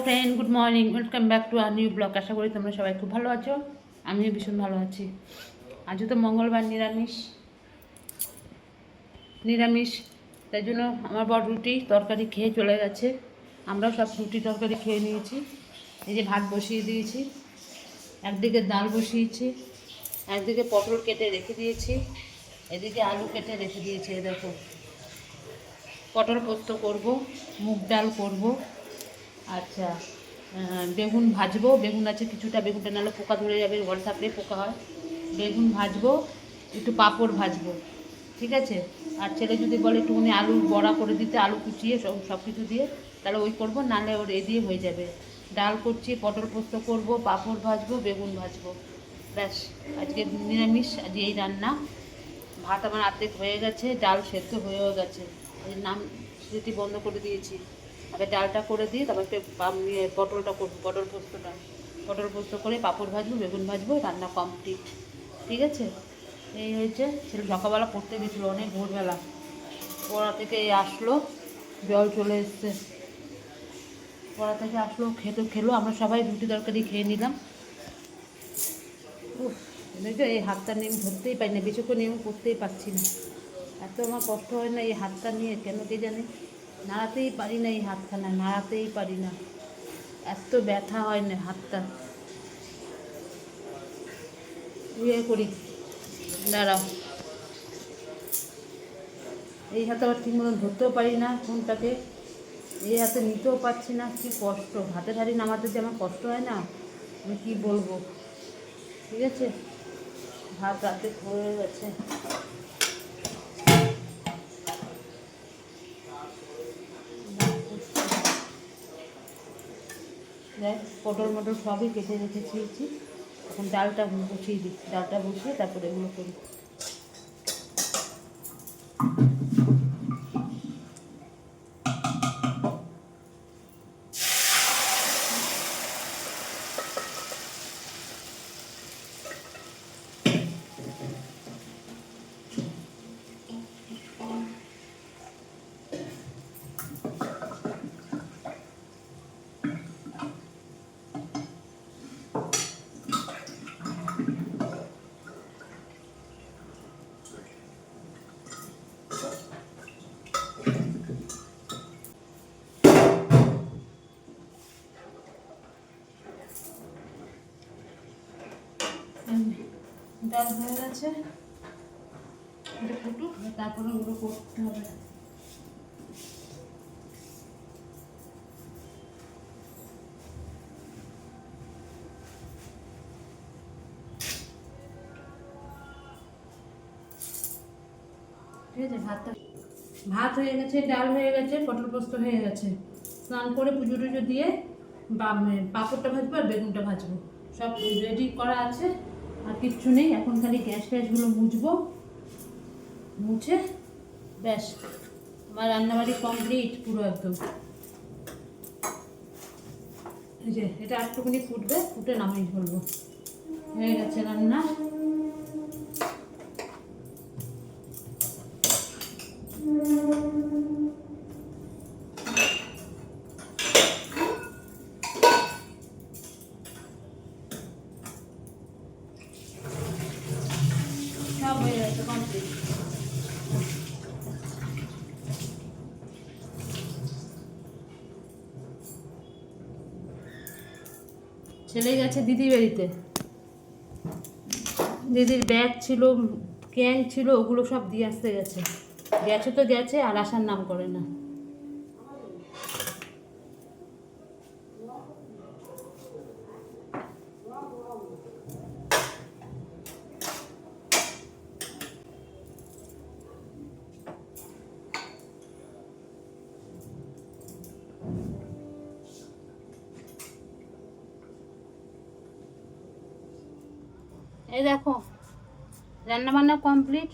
Friend, good morning, welcome back to our new blog. আশা করি তোমরা সবাই খুব ভালো আছো। আমিও ভীষণ ভালো আছি। আজও তো মঙ্গলবার, নিরামিষ নিরামিষ তাই জন্য আমার বর রুটি তরকারি খেয়ে চলে গেছে। আমরাও সব রুটি তরকারি খেয়ে নিয়েছি। এই যে ভাত বসিয়ে দিয়েছি, একদিকে ডাল বসিয়েছি, একদিকে পটল কেটে রেখে দিয়েছি, এদিকে আলু কেটে রেখে দিয়েছি। দেখো, পটল পোস্ত করব, মুগ ডাল করব। আচ্ছা, বেগুন ভাজবো, বেগুন আছে কিছুটা, বেগুনটা নাহলে পোকা ধরে যাবে, ঘর থাকলে পোকা হয়। বেগুন ভাজবো, একটু পাঁপড় ভাজবো, ঠিক আছে। আর ছেলে যদি বলে একটুখানি আলু বড়া করে দিতে, আলু কুচিয়ে সব কিছু দিয়ে, তাহলে ওই করবো, নাহলে ওর দিয়ে হয়ে যাবে। ডাল করছি, পটল পোস্ত করব, পাঁপড় ভাজবো, বেগুন ভাজবো, ব্যাস। আজকে নিরামিষ, আজকে এই রান্না। ভাত আমার অর্ধেক হয়ে গেছে, ডাল সেদ্ধ হয়েও গেছে, এই নাম স্মৃতি বন্ধ করে দিয়েছি। আগে ডালটা করে দিই, তারপর পটলটা করবো, পটল পোস্ত করে পাঁপড় ভাজবো, বেগুন ভাজবো, রান্না কমপ্লিট, ঠিক আছে। এই হয়েছে। ছেলে সকালবেলা পড়তে গেছিলো, অনেক ভোরবেলা পড়া থেকে আসলো, জল চলে এসছে, পড়া থেকে আসলো, খেলো, আমরা সবাই রুটি তরকারি খেয়ে নিলাম। দেখো, এই হাতটা নিয়ে আমি ধরতেই পারি না, বেশিক্ষণ নিয়ে আমি করতেই পারছি না, এত আমার কষ্ট হয় না এই হাতটা নিয়ে, কেন কে জানে। নাড়াতেই পারি না, এই হাতখানা নাড়াতেই পারি না, এত ব্যথা হয় না হাতটা। ইয়ে করি, দাঁড়াও, এই হাতে আবার ঠিক মতন ধরতেও পারি না ফোনটাকে, এই হাতে নিতেও পারছি না, কি কষ্ট। হাতে হাড়ি নামাতে যে আমার কষ্ট হয় না, আমি কী বলবো, ঠিক আছে। ভাত রাতে হয়ে গেছে। দেখ, পটল মটল সবই কেটে রেখেছি, এখন ডালটা বসিয়ে দিই, ডালটা বসিয়ে তারপরে এগুলো করি। ডাল হয়ে গেছে, এটা ফুটুক, তারপরে ওগুলো করতে হবে। ঠিক আছে, ভাত হয়ে গেছে, ডাল হয়ে গেছে, পটল পোস্ত হয়ে গেছে। স্নান করে পুজো টুজো দিয়ে পাঁপড়টা ভাজবো আর বেগুনটা ভাজবো, সব রেডি করা আছে। আর কিচ্ছু নেই, এখন খালি গ্যাস ফ্যাসগুলো মুছে ব্যাস, আমার রান্নাবাড়ি কমপ্লিট পুরো একদম। এই যে এটা একটুখানি ফুটবে, ফুটে নামিয়ে ফেলবো, হয়ে গেছে রান্না। সব হয়ে গেছে কমপ্লিট। ছেলে গেছে দিদির বাড়িতে, দিদির ব্যাগ ছিল, ক্যান ছিল, ওগুলো সব দিয়ে আসতে গেছে। গেছে তো গেছে, আর আসার নাম করে না। এই দেখো, রান্নাবান্না কমপ্লিট,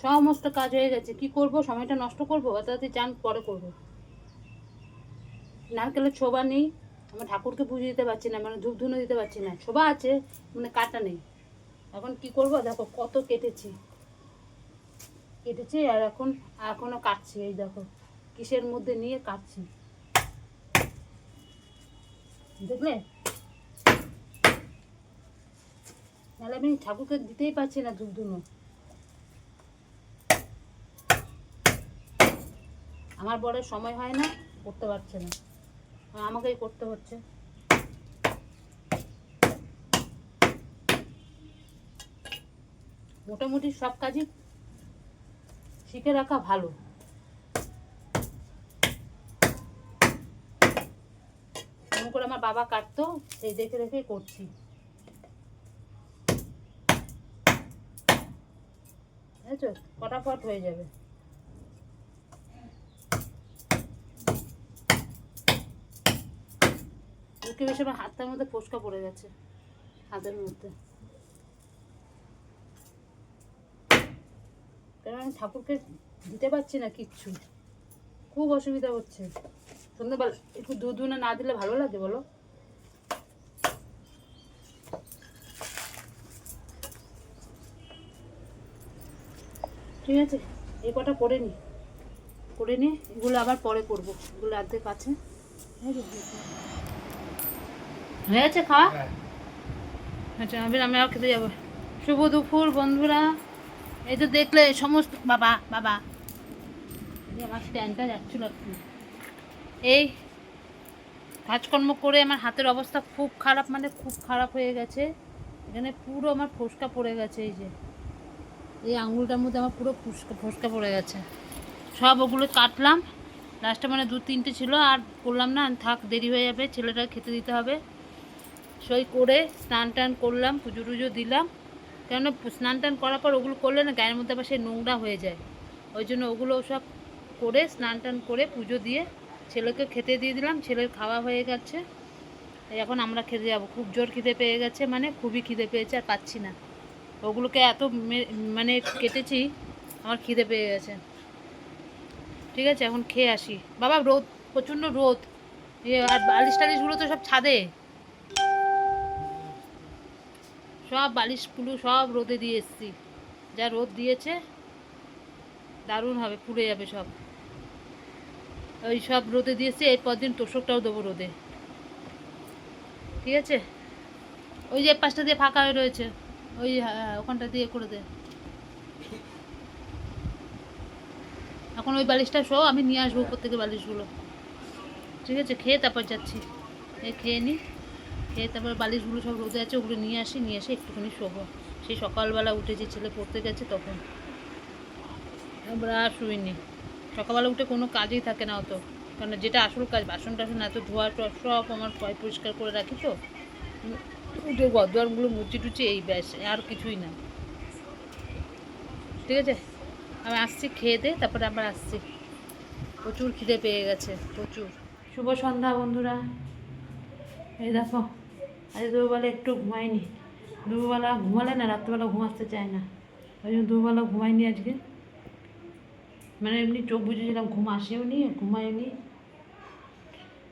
সমস্ত কাজ হয়ে গেছে। কি করব, সময়টা নষ্ট করবো? অত চান পরে করবো। নারকেলের ছোবা নেই, আমার ঠাকুরকে পুজো দিতে পারছি না, মানে ধূপ ধুনো দিতে পারছি না, ছোবা আছে মানে কাটা নেই। এখন কি করব, দেখো কত কেটেছি আর এখনো কাটছি। এই দেখো কিসের মধ্যে নিয়ে কাটছি। দেখলে, নাহলে আমি ঠাকুরকে দিতেই পারছি না ধূপ ধুনো। আমার বরের সময় হয় না, করতে পারছে না, আমাকেই করতে হচ্ছে। মোটামুটি সব কাজই শিখে রাখা ভালো। এমন করে আমার বাবা কাটতো, সেই দেখে দেখে করছি। বুঝেছো, ফটাফট হয়ে যাবে। ওকে বেশি আমার হাতটার মধ্যে ফোসকা পড়ে গেছে, হাতের মধ্যে। কারণ আমি ঠাকুরকে দিতে পারছি না কিচ্ছু, খুব অসুবিধা হচ্ছে। সন্ধ্যাবেলা একটু দুধ না দিলে ভালো লাগে বলো? ঠিক আছে, এই কটা করে নি, এগুলো আবার পরে করবো। এগুলো অর্ধেক আছে। হয়ে গেছে খাওয়া? আচ্ছা, আমি আর খেতে যাবো। শুভ দুপুর বন্ধুরা। এই তো দেখলে সমস্ত বাবা বাবা আমার স্ট্যান্ডটা যাচ্ছিল একটু। এই কাজকর্ম করে আমার হাতের অবস্থা খুব খারাপ, মানে খুব খারাপ হয়ে গেছে। এখানে পুরো আমার ফোসকা পড়ে গেছে। এই আঙুলটার মধ্যে আমার পুরো ফোসকা পড়ে গেছে। সব ওগুলো কাটলাম লাস্টে, মানে 2-3টে ছিল, আর করলাম না, থাক দেরি হয়ে যাবে, ছেলেটা খেতে দিতে হবে। সই করে স্নান টান করলাম, পুজো টুজো দিলাম। কেননা স্নান টান করার পর ওগুলো করলে না গায়ের মধ্যে আবার সেই নোংরা হয়ে যায়। ওই জন্য ওগুলো সব করে স্নান টান করে পুজো দিয়ে ছেলেকে খেতে দিয়ে দিলাম। ছেলের খাওয়া হয়ে গেছে, এখন আমরা খেতে যাবো। খুব জোর খিদে পেয়ে গেছে, মানে খুবই খিদে পেয়েছে, আর পাচ্ছি না। ওগুলোকে এত মানে কেটেছি, আমার খিদে পেয়ে গেছে। ঠিক আছে, এখন খেয়ে আসি। বাবা রোদ, প্রচণ্ড রোদ। আর বালিশ টালিশগুলো তো সব ছাদে, সব বালিশগুলো সব রোদে দিয়ে এসছি। যা রোদ দিয়েছে, দারুণ হবে, পুড়ে যাবে সব। ওই সব রোদে দিয়েছে, এরপর দিন তোষকটাও দেবো রোদে। ঠিক আছে, ওই যে 5টা দিয়ে ফাঁকা হয়ে রয়েছে, ওই ওখানটা দিয়ে করে দে। এখন ওই বালিশটা শো, আমি নিয়ে আসবো উপর থেকে বালিশগুলো। ঠিক আছে, খেয়ে তারপর যাচ্ছি। খেয়ে নিই, খেয়ে তারপর বালিশগুলো সব রোদে আছে, ওগুলো নিয়ে এসে একটুখানি শোবো। সেই সকালবেলা উঠেছি, ছেলে পড়তে গেছে তখন, আমরা আর শুইনি। সকালবেলা উঠে কোনো কাজই থাকে না অত, কারণ যেটা আসল কাজ, বাসন টাসন এত ধোয়া টোয়া সব আমার পরিষ্কার করে রাখি। তো উঠে গদোয়ারগুলো মুচি টুচি, এই ব্যাস, আর কিছুই না। ঠিক আছে, আমি আসছি, খেয়ে দে, তারপরে আবার আসছি। প্রচুর খিদে পেয়ে গেছে, প্রচুর। শুভ সন্ধ্যা বন্ধুরা। এই দেখো, আজ দুপুরবেলা একটু ঘুমাইনি। দুপুরবেলা ঘুমালে না রাত্রেবেলা ঘুম আসতে চায় না, ওই জন্য দুপুরবেলা ঘুমাইনি আজকে। মানে এমনি চোখ বুঝেছিলাম, ঘুম আসেও নি, ঘুমায়নি।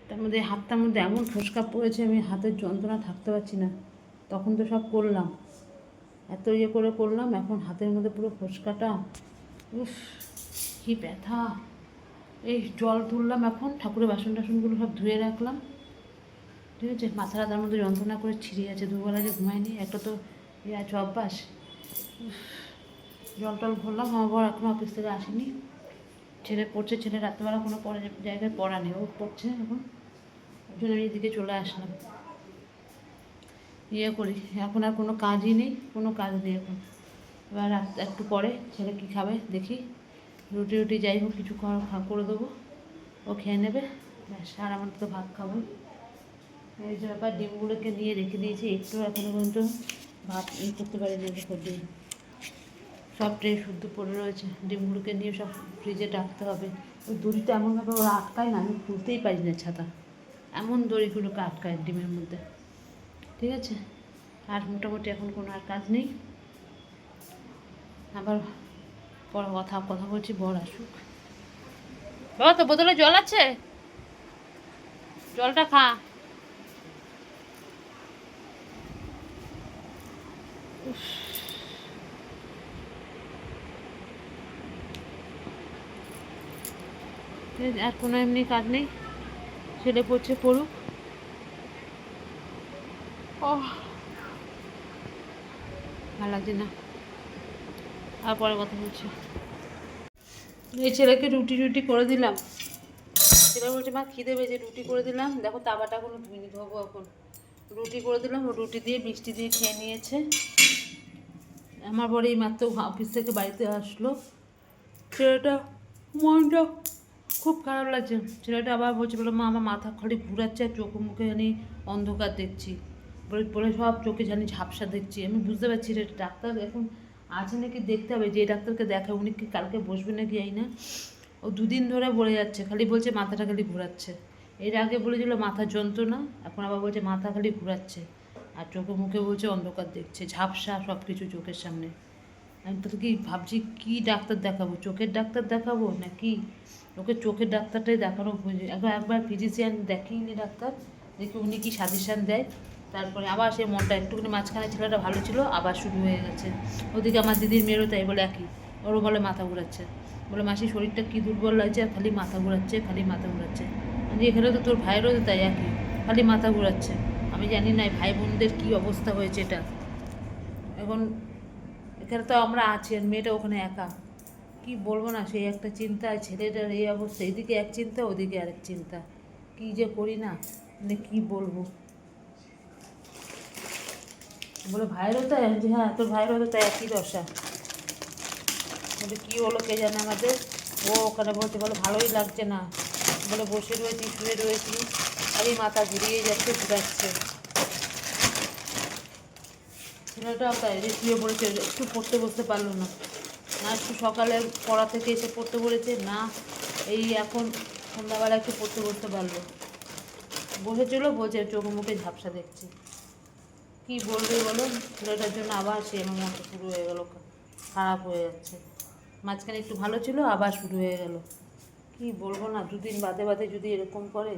তার মধ্যে হাতটার মধ্যে এমন ফোসকা পড়েছে, আমি হাতের যন্ত্রণা থাকতে পারছি না। তখন তো সব করলাম, এত করে করলাম, এখন হাতের মধ্যে পুরো ফোসকাটা, উফ কী ব্যথা। এই জল তুললাম, এখন ঠাকুরের বাসন টাসনগুলো সব ধুয়ে রাখলাম। ঠিক আছে, মাথাটা তার মধ্যে যন্ত্রণা করে ছিঁড়ে আছে। দুবেলা যে ঘুমায়নি, একটা তো আছে অভ্যাস। জল টল ভরলাম। আমার বর এখনো অফিস থেকে আসেনি, ছেলে পড়ছে। ছেলে রাত্রেবেলা কোনো জায়গায় পড়া নেই, ও পড়ছে এখন, ওই জন্য আমি এদিকে চলে আসলাম। করি, এখন আর কোনো কাজই নেই, কোনো কাজ নেই এখন। এবার একটু পরে ছেলে কী খাবে দেখি, রুটি যাই হোক কিছু করে দেবো, ও খেয়ে নেবে ব্যাস। আর আমার তো ভাত খাবো। এই যে ব্যাপার, ডিমগুলোকে নিয়ে রেখে দিয়েছি, একটু এখনো পর্যন্ত ভাত করতে পারিনি। দেখো ডিম সব ট্রে শুদ্ধ পড়ে রয়েছে, ডিমগুলোকে নিয়ে সব ফ্রিজে রাখতে হবে। ওই দড়িটা এমনভাবে ওরা আটকায় না, আমি খুলতেই পারি না ছাতা, এমন দড়িগুলোকে আটকায় ডিমের মধ্যে। ঠিক আছে, আর মোটামুটি এখন কোনো আর কাজ নেই। আবার পরে কথা বলছি, বর আসুক। বাবা তো বোতলে জল আছে, জলটা খা। আর কোনো এমনি কাজ নেই, ছেলে পড়ছে, পড়ুক। ও ভালো লাগছে না, আর পরে কথা বলছি। এই ছেলেকে রুটি রুটি করে দিলাম, ছেলে বলছে মা খিদে পেয়েছে, রুটি করে দিলাম। দেখো তাওয়াটা কোনো ধুইনি, ধোবো এখন। রুটি করে দিলাম, ও রুটি দিয়ে মিষ্টি দিয়ে খেয়ে নিয়েছে। আমার পরে এই মাত্র অফিস থেকে বাড়িতে আসলো। ছেলেটা মনটা খুব খারাপ লাগছে। ছেলেটা আবার বলছে, বলো মা আমার মাথা খালি ঘুরাচ্ছে আর চোখে মুখে জানি অন্ধকার দেখছি, বলে বলে সব চোখে জানি ঝাপসা দেখছি। আমি বুঝতে পারছি রে, ডাক্তার এখন আছে নাকি দেখতে হবে, যে ডাক্তারকে দেখায় উনি কি কালকে বসবে নাকি এই না। ও দুদিন ধরে বলে যাচ্ছে, খালি বলছে মাথাটা খালি ঘোরাচ্ছে। এর আগে বলেছিল মাথার যন্ত্রণা, এখন আবার বলছে মাথা খালি ঘোরাচ্ছে আর চোখে মুখে বলছে অন্ধকার দেখছে, ঝাপসা সব কিছু চোখের সামনে। আমি তো কি ভাবছি, কী ডাক্তার দেখাবো, চোখের ডাক্তার দেখাবো নাকি ওকে চোখের ডাক্তারটাই দেখানো বুঝে। একবার ফিজিশিয়ান দেখিয়ে ডাক্তার, দেখি উনি কি সাজেশান দেয়। তারপরে আবার সে মনটা একটুখানি মাঝখানে ছেলেটা ভালো ছিল, আবার শুরু হয়ে গেছে। ওদিকে আমার দিদির মেয়েরও তাই, বলে একই, ওরও বলে মাথা ঘুরাচ্ছে, বলে মাসি শরীরটা কী দুর্বল লাগছে আর খালি মাথা ঘুরাচ্ছে, খালি মাথা ঘুরাচ্ছে। আমি এখানে তো তোর ভাইয়েরও তাই একই, খালি মাথা ঘুরাচ্ছে। আমি জানি না ভাই বোনদের কী অবস্থা হয়েছে এটা এখন। এখানে তো আমরা আছি আর মেয়েটা ওখানে একা, কি বলবো না, সেই একটা চিন্তা। ছেলেটার এই অবস্থা, এদিকে এক চিন্তা ওদিকে আরেক চিন্তা, কি যে করি না, মানে কী বলবো। বলে ভাইয়েরও তাই, যে হ্যাঁ তোর ভাইয়েরও তো তাই একই দশা। বলে কী হলো কে জানে আমাদের। ও ওখানে বলছে, বলে ভালোই লাগছে না, বলে বসে রয়েছি শুয়ে রয়েছি, খালি মাথা ঘুরিয়ে যাচ্ছে ঘুরাচ্ছে। ছেলেটাও তাই, যে শুয়ে পড়েছে, একটু পড়তে বসতে পারলো না, না একটু সকালে পড়া থেকে এসে পড়তে বলেছে, না এই এখন সন্ধ্যাবেলা একটু পড়তে বসতে পারলো। বসেছিল, বলছে চোখ মুখে ঝাপসা দেখছি। কী বলবে বলো, ছেলেটার জন্য আবার সে আমার মনটা শুরু হয়ে গেল, খারাপ হয়ে যাচ্ছে। মাঝখানে একটু ভালো ছিল, আবার শুরু হয়ে গেল। কি বলবো না, দুদিন বাদে বাদে যদি এরকম করে,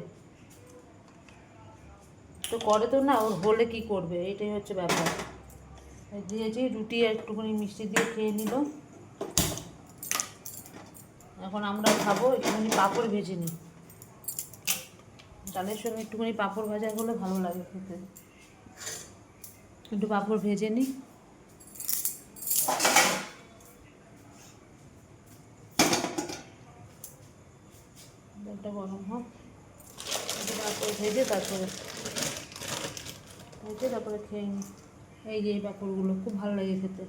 তো করে তো না, ওর হলে কি করবে, এটাই হচ্ছে ব্যাপার। দিয়েছি রুটি আর একটুখানি মিষ্টি দিয়ে খেয়ে নিল। এখন আমরা খাবো, একটুখানি পাঁপড় ভেজে নিই, ডালের সঙ্গে একটুখানি পাঁপড় ভাজা করলে ভালো লাগে খেতে। একটু পাঁপড় ভেজে নিই। ডালটা গরম হোক, একটু পাঁপড় ভেজে তারপরে খেয়ে নিই। এই যে এই পাঁপড়গুলো খুব ভালো লাগে খেতে।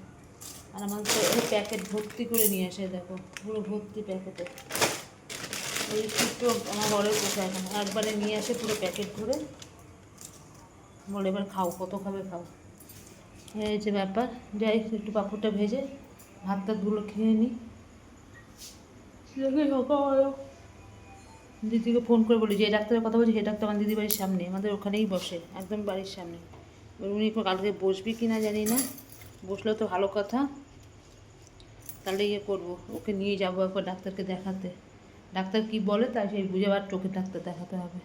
আর আমার তো এই প্যাকেট ভর্তি করে নিয়ে আসে, দেখো পুরো ভর্তি প্যাকেটে। ওই একটু আমার ঘরের পোষা, এখন একবারে নিয়ে আসে পুরো প্যাকেট ভরে, বলে এবার খাও, কত খাবে খাও। এই যে ব্যাপার। যাই একটু পাঁপড়টা ভেজে ভাত টাতগুলো খেয়ে নিই। দিদিকে ফোন করে বলি, যে ডাক্তারের কথা বলছি সেই ডাক্তার আমার দিদি বাড়ির সামনে, আমাদের ওখানেই বসে, একদম বাড়ির সামনে। উনি কালকে বসবি কি না জানি না, বসলেও তো ভালো কথা। তাহলে ইয়ে করবো, ওকে নিয়ে যাবো একবার ডাক্তারকে দেখাতে। ডাক্তার কি বলে তাই সেই বুঝে আবার চোখের ডাক্তার দেখাতে হবে।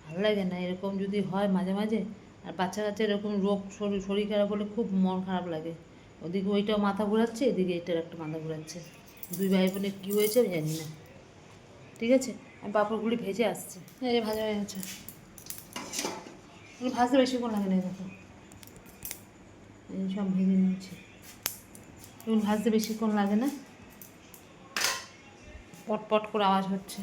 ভালো লাগে না এরকম যদি হয় মাঝে মাঝে। আর বাচ্চা কাচ্চা এরকম রোগ, শরীর খারাপ হলে খুব মন খারাপ লাগে। ওদিকে ওইটাও মাথা ঘোরাচ্ছে, এদিকে এটার একটা মাথা ঘোরাচ্ছে। দুই ভাই বোনের কী হয়েছে আমি জানি না। ঠিক আছে, আমি পাঁপড়গুলি ভেজে আসছি। এই যে ভাজা হয়ে গেছে, ভাজতে বেশিক্ষণ লাগে না, দেখো এই সব ভেজে নিয়েছি। এগুলো ভাজতে বেশিক্ষণ লাগে না, পট করে আওয়াজ হচ্ছে।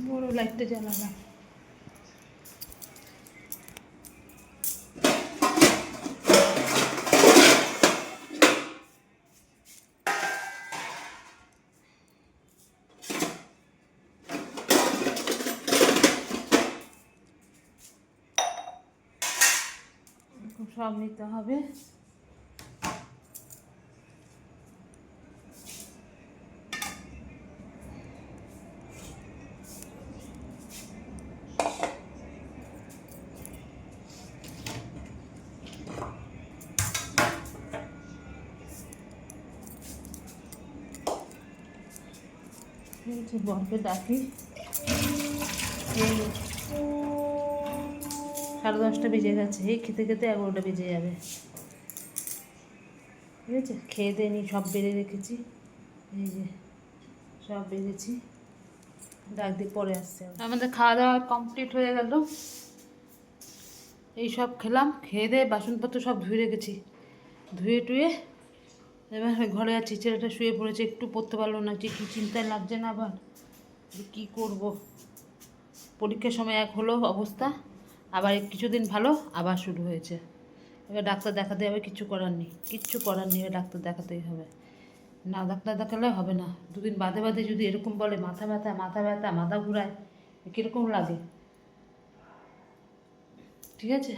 বড় লাইটটা জ্বালালাম। সব নিতে হবে। বরকে ডাকি, এই 10:30 বেজে গেছে, এই খেতে খেতে 11টা বেজে যাবে। ঠিক আছে, খেয়ে দিয়ে নিই, সব বেড়ে রেখেছি, এই যে সব বেড়েছি, ডাক দিয়ে পরে আসছে। আমাদের খাওয়া দাওয়া কমপ্লিট হয়ে গেল, এই সব খেলাম, খেয়ে দিয়ে বাসনপত্র সব ধুয়ে রেখেছি, ধুয়ে টুয়ে এবার ঘরে আছি। ছেলেটা শুয়ে পড়েছে, একটু পড়তে পারলো না, যে কী চিন্তায় লাগছে না আবার, যে কী করবো। পরীক্ষার সময় এক হলো অবস্থা, আবার কিছুদিন ভালো, আবার শুরু হয়েছে। এবার ডাক্তার দেখাতে হবে, কিচ্ছু করার নেই, কিচ্ছু করার নেই, এবার ডাক্তার দেখাতেই হবে। না ডাক্তার দেখালে হবে না। দুদিন বাদে বাদে যদি এরকম বলে মাথা ব্যথা মাথা ব্যথা মাথা ঘুরায়, কীরকম লাগে। ঠিক আছে,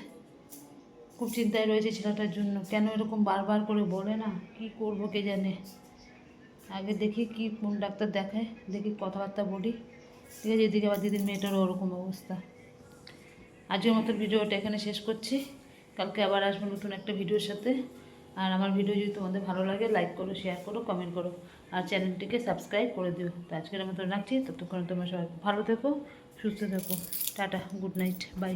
খুব চিন্তায় রয়েছে ছেলেটার জন্য, কেন এরকম বারবার করে বলে না, কি করব কে জানে। আগে দেখি কি কোন ডাক্তার দেখায়, দেখি কথাবার্তা বলি। ঠিক আছে, এদিকে আবার দিদির মেয়েটারও ওরকম অবস্থা। আজকের মতো ভিডিওটা এখানে শেষ করছি, কালকে আবার আসবো নতুন একটা ভিডিওর সাথে। আর আমার ভিডিও যদি তোমাদের ভালো লাগে, লাইক করো, শেয়ার করো, কমেন্ট করো, আর চ্যানেলটিকে সাবস্ক্রাইব করে দিও। তো আজকের মতো রাখছি, ততক্ষণ তোমরা সবাই ভালো থেকো, সুস্থ থেকো। Tata, good night, by.